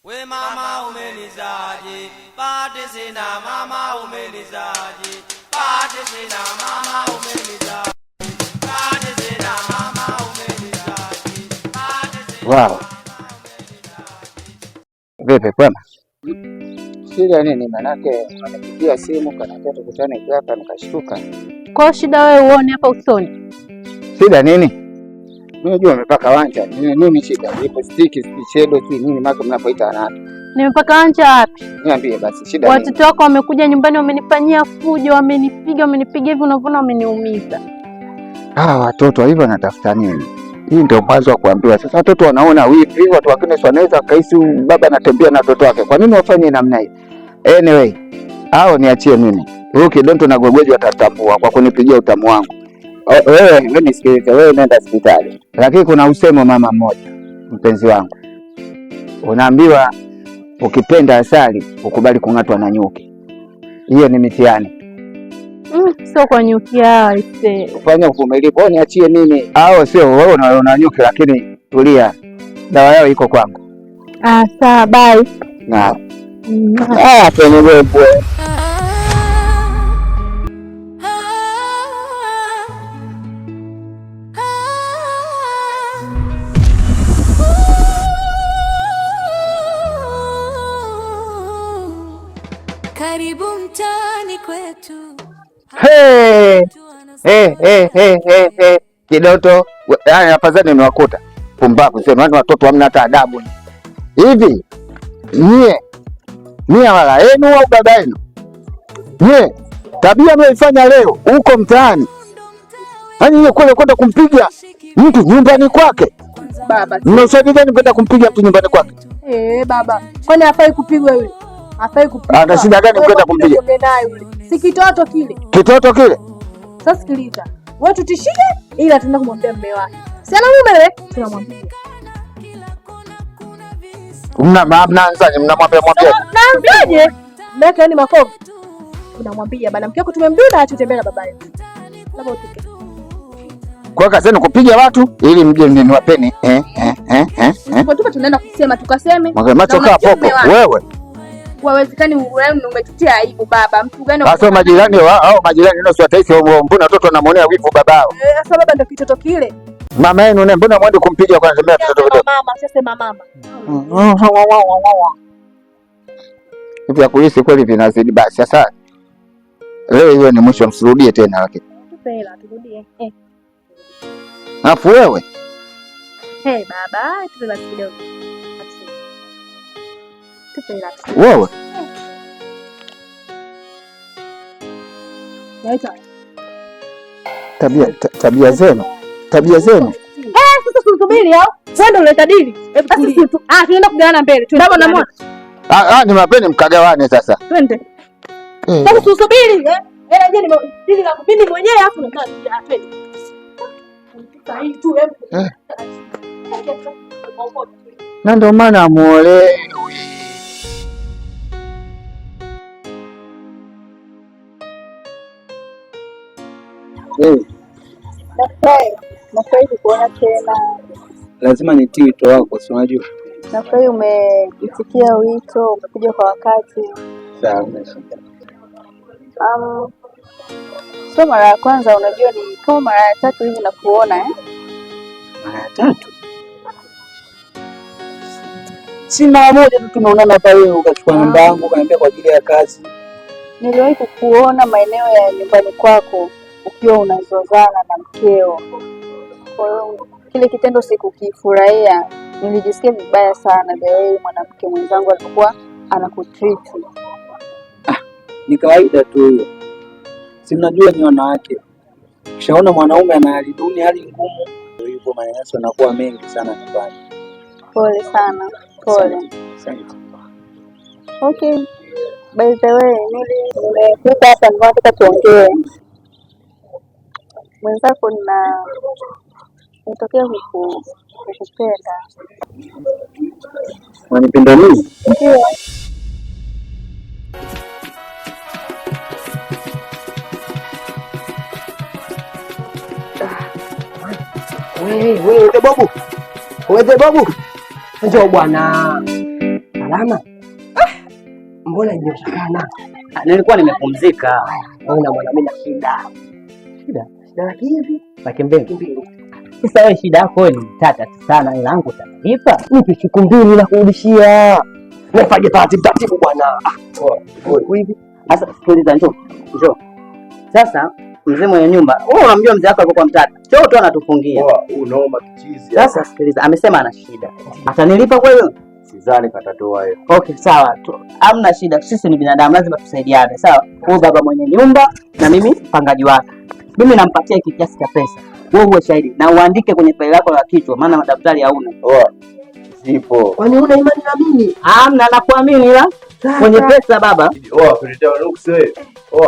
We mama umenizaje, pate sina mama umenizaje, pate sina mama umenizaje, pate sina mama umenizaje, pate sina mama umenizaje. Vipi kwema? Shida nini? Manake anapigia simu kanambia tukutane hapa nikashtuka. Kwa shida wewe uone hapa usoni. Shida nini? Mimi najua umepaka wanja. Nini shida? Ipo stiki, shadow tu nini mako mnapoita nani? Nimepaka wanja wapi? Niambie basi shida nini? Watoto wako wamekuja nyumbani wamenifanyia fujo, wamenipiga hivi unavuna wameniumiza. Watoto hivyo wanatafuta nini? Hii ndio mwanzo wa kuambiwa. Sasa watoto wanaona wivu, watu wengine wanaweza kaisi baba anatembea na watoto wake. Kwa nini wafanye namna hii? Anyway, hao niachie mimi. Huyo kidonto na gogojo atatambua kwa kunipigia utamu wangu. Wewe nisikilize, wewe nenda hospitali. Lakini kuna usemo mama mmoja, mpenzi wangu. Unaambiwa ukipenda asali ukubali kung'atwa na nyuki. Hiyo ni mitihani. Sio kwa nyuki hao ise. Ufanye uvumilivu, niachie mimi. Hao sio wewe unaona nyuki, lakini tulia. Dawa yao iko kwangu. Sawa, bye. Na. Kwenye wewe. Karibu mtaani kwetu. Kidoto, afadhali niwakuta. Pumbavu sema watoto hamna hata adabu. Hivi Mie wala yenu au baba yenu? Tabia mnaifanya leo huko mtaani. Yaani kule kwenda kumpiga mtu nyumbani kwake. Baba, mnashauri gani kwenda kumpiga mtu nyumbani kwake? Baba, kwani hafai kupigwa yule? Hafai kupigwa. Ana shida gani kwenda kumpiga? Si kitoto kile. Kitoto kile? Sasa sikiliza. Wewe tutishie ila tunaenda kumwambia mume wake. Si ana mume wewe? Tunamwambia. Mnaanzaje? Mnamwambia. Naambiaje? Mbeka yani makovu. Unamwambia bana mke wako tumemdunda atutembea na baba yetu. Labda utuke. Kwa kazi ni kupiga watu ili mje niwapeni. Kwa tuka tunaenda kusema tukaseme. Macho kaa popo. Wewe. Wawezekani wewe umetutia aibu baba. Mtu gani? Sasa majirani au majirani ndio wataisi mbona watoto wanamuonea wivu babao. Sasa baba ndio kitoto kile. Mama yenu mbona mwende kumpiga kwa nzemea kitoto kile? Mama, sasa mama. Hivi akuhisi kweli vinazidi basi. Sasa leo hiyo ni mwisho, msirudie tena lakini. Tupe hela turudie. Afu wewe? Baba, tupe basi kidogo. Tupe hela. Wewe? Naita. Tabia zenu. Sasa tusubiri au? Wewe ndio unaleta dili. Tunaenda kugawana mbele. Tunaenda na mwana. Ni mapeni mkagawane sasa. Twende. Sasa tusubiri hela je ni dili la mimi mwenyewe afu na twende. Sasa hii tu na ndio maana amuolewi. Nafurahi kukuona tena. Lazima nitii wito wako, si unajua? Nafurahi umeitikia wito, umekuja kwa wakati. Sawa. So mara ya kwanza unajua ni kama mara ya tatu hivi nakuona Mara ya tatu? Si mara moja tu tumeonana hapa, wewe ukachukua namba yangu ukaniambia kwa ajili ya kazi. Niliwahi kukuona maeneo ya nyumbani kwako ukiwa unazozana na mkeo. Kwa hiyo kile kitendo sikukifurahia, nilijisikia vibaya sana the way mwanamke mwenzangu alikuwa anakutreat. Ni kawaida tu hiyo. Si mnajua ni wanawake. Kishaona mwanaume ana hali duni, hali ngumu, hivyo manyanyaso yanakuwa mengi sana nyumbani. Pole sana. Pole. Asante. Okay. By the way, nimekuja hapa nataka tuongee. Mwenzako nitokea kukupenda. Unanipenda mimi? Ndio. Wewe babu. Njoo bwana. Salama? Mbona jimetakana? Nilikuwa nimepumzika. Ona bwana, mimi na shida. Shida hivi. Laki mbili. Sasa wewe shida yako wewe ni tata sana, ila yangu utanipa. Nipe siku 2 na kurudishia. Nifanye taratibu bwana. Hivi. Sasa sikiliza, njoo. Sasa mzee mwenye nyumba, wewe unamjua mzee wako alikuwa mtata. Sio tu anatufungia. Unaoma kichizi. Sasa sikiliza, amesema ana shida. Atanilipa kweli? Sidhani katatoa hiyo. Okay, sawa tu. Hamna shida. Sisi ni binadamu, lazima tusaidiane. Sawa? Huyu baba mwenye nyumba na mimi mpangaji wake. Mimi nampatia hiki kiasi cha pesa. Wewe uwe shahidi na uandike kwenye faili lako la kichwa, maana madaftari hauna. Zipo. Kwani una imani na mimi? Hamna, nakuamini ila kwenye pesa baba. Kuletea nuksi wewe.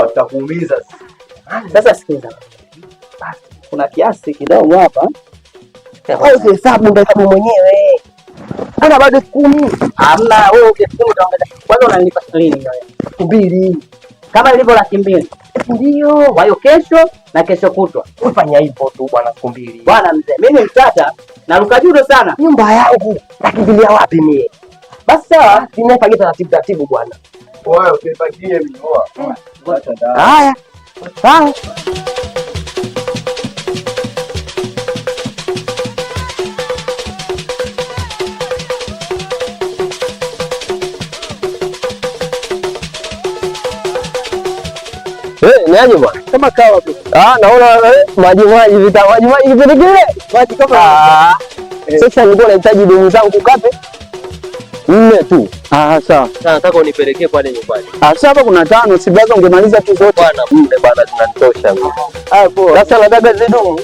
Tutakuumiza. Sasa sikiliza. Basi kuna kiasi kidogo hapa. Hesabu ndio hesabu mwenyewe. Ana bado 10. Hamna, wewe ukifika utaongeza. Kwanza unanilipa shilingi wewe. 2. Kama ilivyo 200,000. Ndio. Kwa hiyo kesho na kesho kutwa. Ufanya hivyo tu bwana 200. Bwana mzee, mimi mtata na rukajudo sana. Nyumba yangu nakimbilia wapi mie? Basi sawa, ninafanya taratibu bwana. Wewe usipakie mimi. Haya. Sawa. Niaje bwana? Kama kawa tu. Naona maji kipindi kile. Maji kama sasa nilikuwa nahitaji dumu zangu kape 4 tu. Sawa. Sasa nataka unipelekee pale nyumbani. Sasa hapa kuna 5, si baza ungemaliza tu zote. Bwana, mume bwana tunatosha mimi. Poa. Sasa nataka zile dumu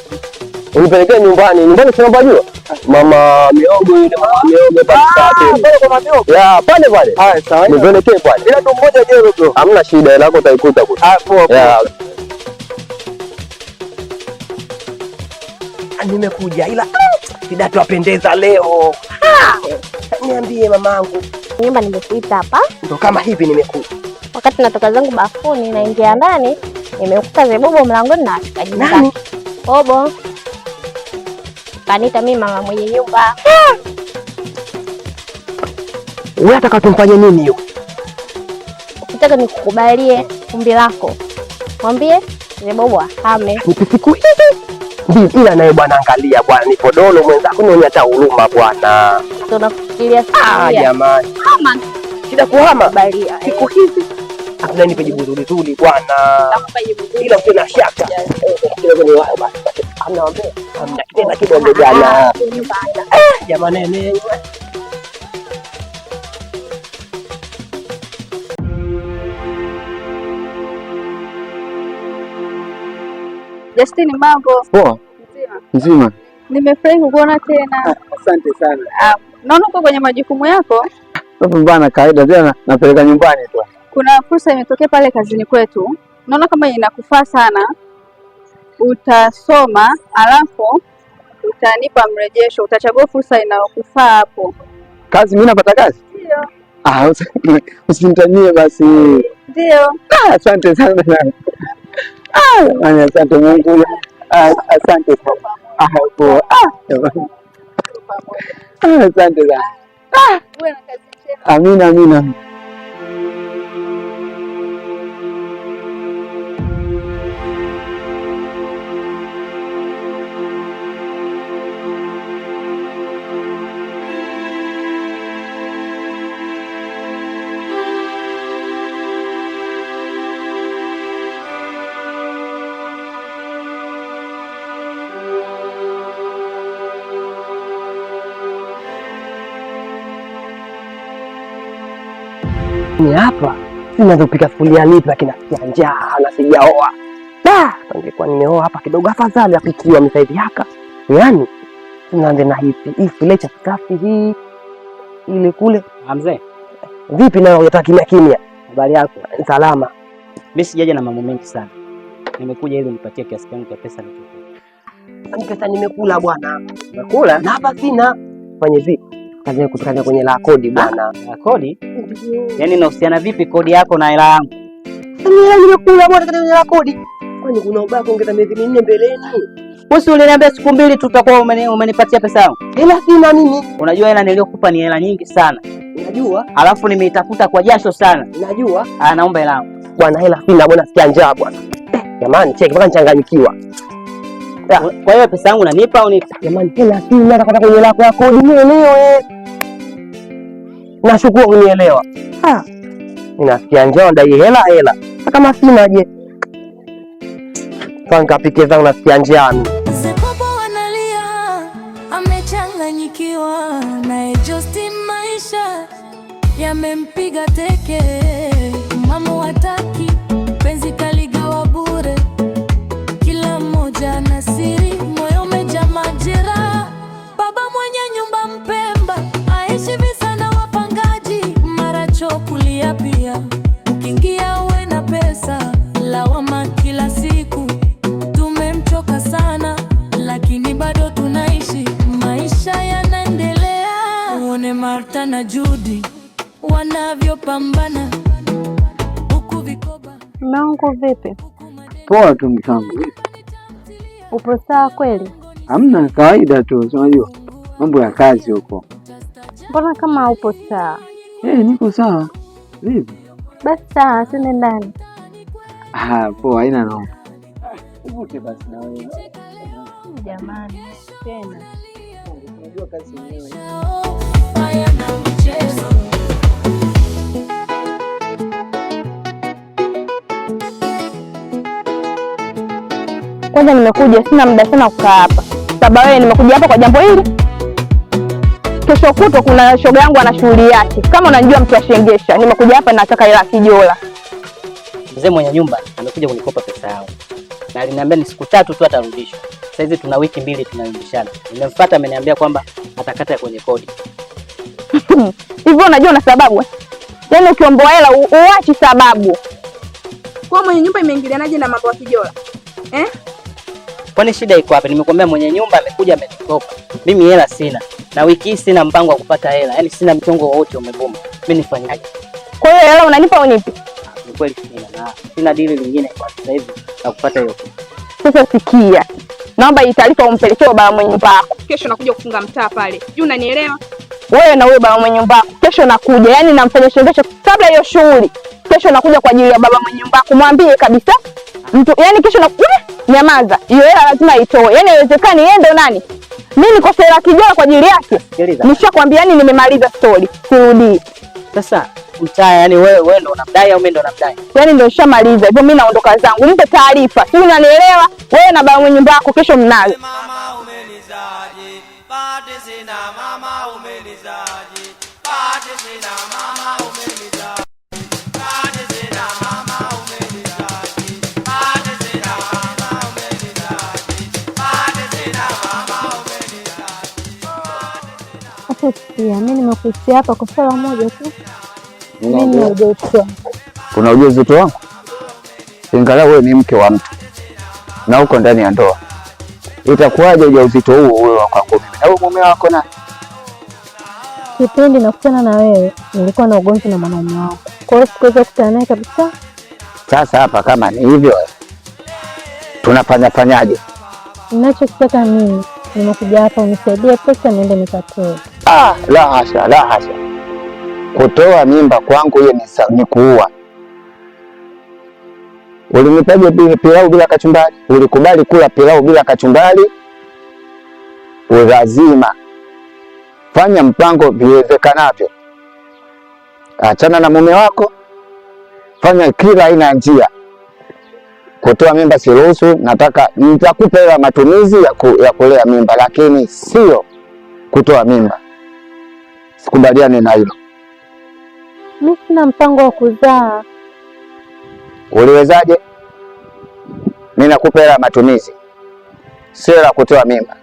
unipelekee nyumbani. Nyumbani tunapajua? Mama Miogo yule mama Miogo pale. Pale kwa Miogo. Ya, pale. Haya, sawa. Nipelekee pale. Ila dumu moja jero bro. Hamna shida, ila yako utaikuta kule. Poa. Nimekuja ila Kidatu apendeza leo. Niambie mamangu. Nyumba nimekuita hapa. Ndo kama hivi nimekuja. Wakati natoka zangu bafuni naingia ndani, nimekuta Zebobo mlangoni na washikaji nani? Bobo. Kanita mimi mama mwenye nyumba. Wewe unataka tumfanye nini hiyo? Ukitaka nikukubalie ombi lako. Mwambie Zebobo ahame. Siku hizi. Ndio ila naye bwana, angalia bwana, nipo dolo mwenzako mwenye hata huruma bwana. Tunakufikiria sana. Jamani. Hama. Shida kuhama. Balia. Siku hizi. Hakuna nipe jibu zuri bwana. Nakupa jibu zuri. Ila kuna shaka. Kidogo ni wao basi. Anaambia, hamna kitenda kidogo jana. Jamani nene. Justin, mambo? Poa. Nzima. Nimefurahi kukuona tena. Asante sana. Naona uko kwenye majukumu yako. Hapo bwana, kawaida tena napeleka nyumbani tu. Kuna fursa imetokea pale kazini kwetu. Naona kama inakufaa sana. Utasoma alafu utanipa mrejesho. Utachagua fursa inayokufaa hapo. Kazi mimi napata kazi? Ndio. Usinitanie basi. Ndio. Asante sana. Asante Mungu. Asante sana. Poa. Asante sana. Uwe na kazi njema. Amina. Ni hapa ninazopika sufuria lipi lakini nasikia njaa na sijaoa. Angekuwa nimeoa hapa kidogo afadhali apikiwa misaidi yaka. Yaani tunaanza na hivi ile cha safi hii ile kule. Mzee, vipi nayo unataka kimya? Habari yako? Salama. Mimi sijaja na mambo mengi sana. Nimekuja ili nipatie kiasi changu cha pesa nikupe. Pesa nimekula bwana. Umekula? Na hapa sina. Fanye vipi? Kazi kutoka kwenye la kodi bwana. La kodi? Yaani inahusiana vipi kodi yako na hela yangu? Mimi nimekula bwana kwenye la kodi. Kwani kuna ubaya kuongeza miezi 4 mbeleni? Wewe uliniambia siku mbili tutakuwa umenipatia pesa yangu. Hela sina mimi. Unajua hela niliyokupa ni hela nyingi sana. Unajua? Alafu nimeitafuta kwa jasho sana. Unajua? Naomba hela yangu. Bwana hela sina bwana, sikia njaa bwana. Jamani cheki mpaka nichanganyikiwa. Kwa hiyo pesa yangu unanipa au nipa? Jamani hela sina, nataka kwenye lako ya kodi nielewe. Nashukuru unielewa. Ninasikia njaa ndai hela. Kama sina je? Fanga pike zangu nasikia njaa. Sepopo analia, amechanganyikiwa na Justin, maisha yamempiga teke. Mama wataki, penzi kaligawa bure. Kila mmoja na siri, moyo umejaa majeraha. Baba mwenye nyumba Mpemba, aishi visa na wapangaji. Mara choo kulia pia, ukiingia uwe na pesa. Lawama kila siku, tumemchoka sana. Lakini bado tunaishi, maisha yanaendelea. Uone Martha na Judy wanavyopambana huku vikoba. Mangu vipi? Poa tu mtangu. Upo sawa kweli? Hamna, kawaida tu, unajua mambo ya kazi huko. Mbona kama upo sawa? Niko sawa. Vipi? Basi sawa, sine ndani. Poa, haina noma. Uvote basi na wewe. Jamani, tena. Unajua kazi yenyewe. Haya na mchezo. Kwanza nimekuja, sina muda sana kukaa hapa. Sababu wewe nimekuja hapa kwa jambo hili. Kesho kutwa kuna shoga yangu ana shughuli yake. Kama unanijua mtu wa Shengesha, nimekuja hapa nataka hela kijola. Mzee mwenye nyumba amekuja kunikopa pesa yangu. Na aliniambia ni siku 3 tu atarudishwa. Sasa hizi tuna wiki 2 tunarudishana. Nimemfuata ameniambia kwamba atakata kwenye kodi. Hivyo unajua na sababu? Yaani ukiomba hela uachi sababu. Kwa mwenye nyumba imeingilianaje na mambo ya kijola? Kwani shida iko wapi? Nimekuambia mwenye nyumba amekuja amenikopa. Mimi hela sina. Na wiki hii sina mpango wa kupata hela. Yaani sina mchongo wowote umeboma. Mimi nifanyaje? Kwa hiyo hela unanipa au nipi? Ni kweli sina. Na sina dili lingine kwa sasa hivi na kupata hiyo. Sasa sikia. Naomba hii taarifa umpelekee baba mwenye nyumba yako. Kesho nakuja kufunga mtaa pale. Juu unanielewa? Wewe na wewe baba mwenye nyumba yako. Kesho nakuja. Yaani namfanya Shengesha kabla hiyo shughuli. Kesho nakuja kwa ajili ya baba mwenye nyumba yako. Mwambie kabisa. Mtu yaani kesho nyamaza. Hiyo hela lazima itoe. Yaani haiwezekani yeye ndo nani? Mimi niko sera kijola kwa ajili yake. Nishakwambia yani nimemaliza story. Sirudi. Sasa mtaa yani wewe ndo unamdai au mimi ndo namdai? Yaani ndo nishamaliza. Hivyo mimi naondoka zangu. Nipe taarifa. Si unanielewa? Wewe na baba mwenye nyumba yako kesho mnayo. Mama umenizaje? Pate sina mama umenizaje? Pate sina mama umenizaje? Pate sina mama umenizaje? Pate sina mama umenizaje? Pate sina mama umenizaje? Hapo pia mimi nimekusia hapa kwa swala moja tu. Mimi ni ujauzito. Kuna ujauzito wangu? Ingalau wewe ni mke wa mtu na uko ndani ya ndoa. Itakuwaje ujauzito huu wewe wa kwangu mimi? Na wewe mume wako na Kipindi nakutana na wewe nilikuwa na ugomvi na mwanaume wangu. Kwa hiyo sikuweza kukutana naye kabisa. sasa hapa kama ni hivyo tunafanyaje? Ninachokitaka mimi nimekuja hapa unisaidie pesa niende nikatoe. La hasha, la hasha. Kutoa mimba kwangu hiyo ni kuua. Ulinipaje pilau bila kachumbari? Ulikubali kula pilau bila kachumbari? Lazima fanya mpango viwezekanavyo. Achana na mume wako, fanya kila aina ya njia. Kutoa mimba siruhusu, nitakupa hela matumizi ya kulea mimba, lakini sio kutoa mimba. Sikubaliani na hilo. Mimi sina mpango wa kuzaa. Uliwezaje? Mimi nakupa hela matumizi, sio la kutoa mimba.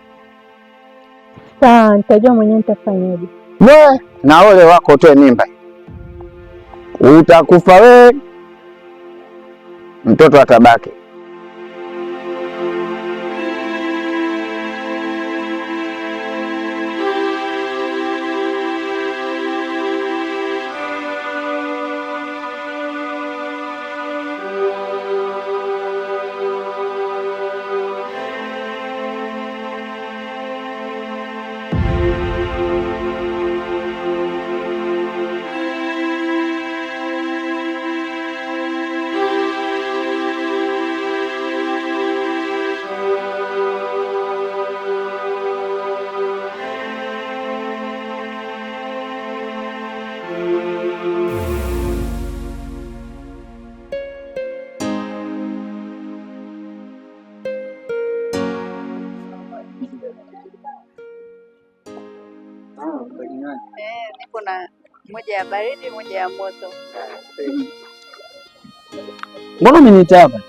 Sawa, nitajua mwenyewe nitafanyaje. Na ole wako utoe mimba, utakufa wewe, mtoto atabaki. moja ya baridi, moja ya moto. Mbona umeniita hapa?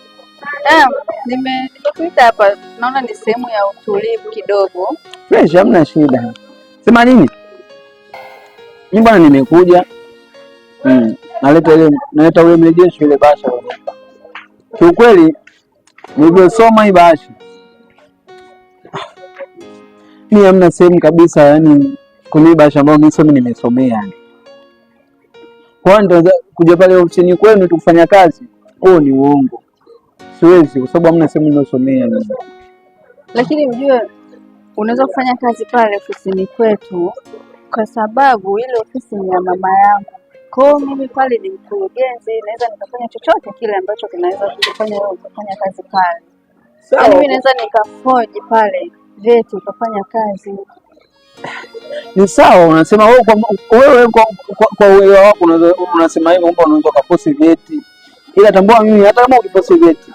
Nimekuita hapa, naona ni sehemu ya utulivu kidogo. Fresh, hamna shida. Sema nini? Mimi bwana nimekuja. Naleta ule mrejesho ile bahasha. Kiukweli nilivyosoma hii bahasha, mimi hamna sehemu kabisa, yani kwenye bahasha ambayo mimi nimesomea. Kwa ndio kuja pale ofisini kwenu tukufanya kazi, ni uongo. Siwezi kwa sababu hamna sehemu nimesomea. Lakini ujue unaweza kufanya kazi pale ofisini kwetu kwa sababu ile ofisi ni ya mama yangu. Kwa hiyo mimi pale ni mkurugenzi, naweza nikafanya chochote kile ambacho kinaweza kufanya wewe kufanya kazi pale. Yaani mimi naweza nikafoji pale vyeti ukafanya kazi. Ni sawa, unasema wewe kwa uwezo wako unasema hivyo kwamba unaweza kuposti vyeti. Ila tambua mimi hata kama ukiposti vyeti,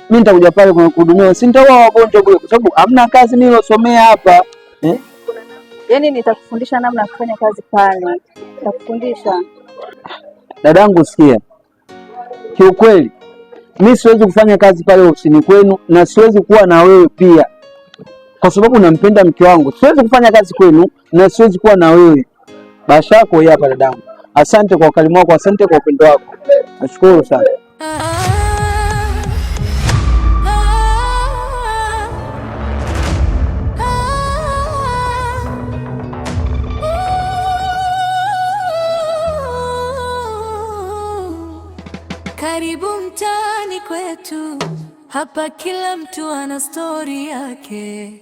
mimi nitakuja pale kwa kuhudumia, si nitaua wagonjwa bure kwa sababu hamna kazi nilosomea hapa. Yaani nitakufundisha namna ya kufanya kazi pale. Nitakufundisha. Dadangu sikia. Kiukweli mimi siwezi kufanya kazi pale ofisini kwenu na siwezi kuwa na wewe pia. Kwa sababu nampenda mke wangu. Siwezi kufanya kazi kwenu na siwezi kuwa na wewe. Bahasha yako hii hapa dadangu. Asante kwa ukarimu wako, asante kwa upendo wako. Nashukuru sana. Karibu mtaani kwetu, hapa kila mtu ana stori yake.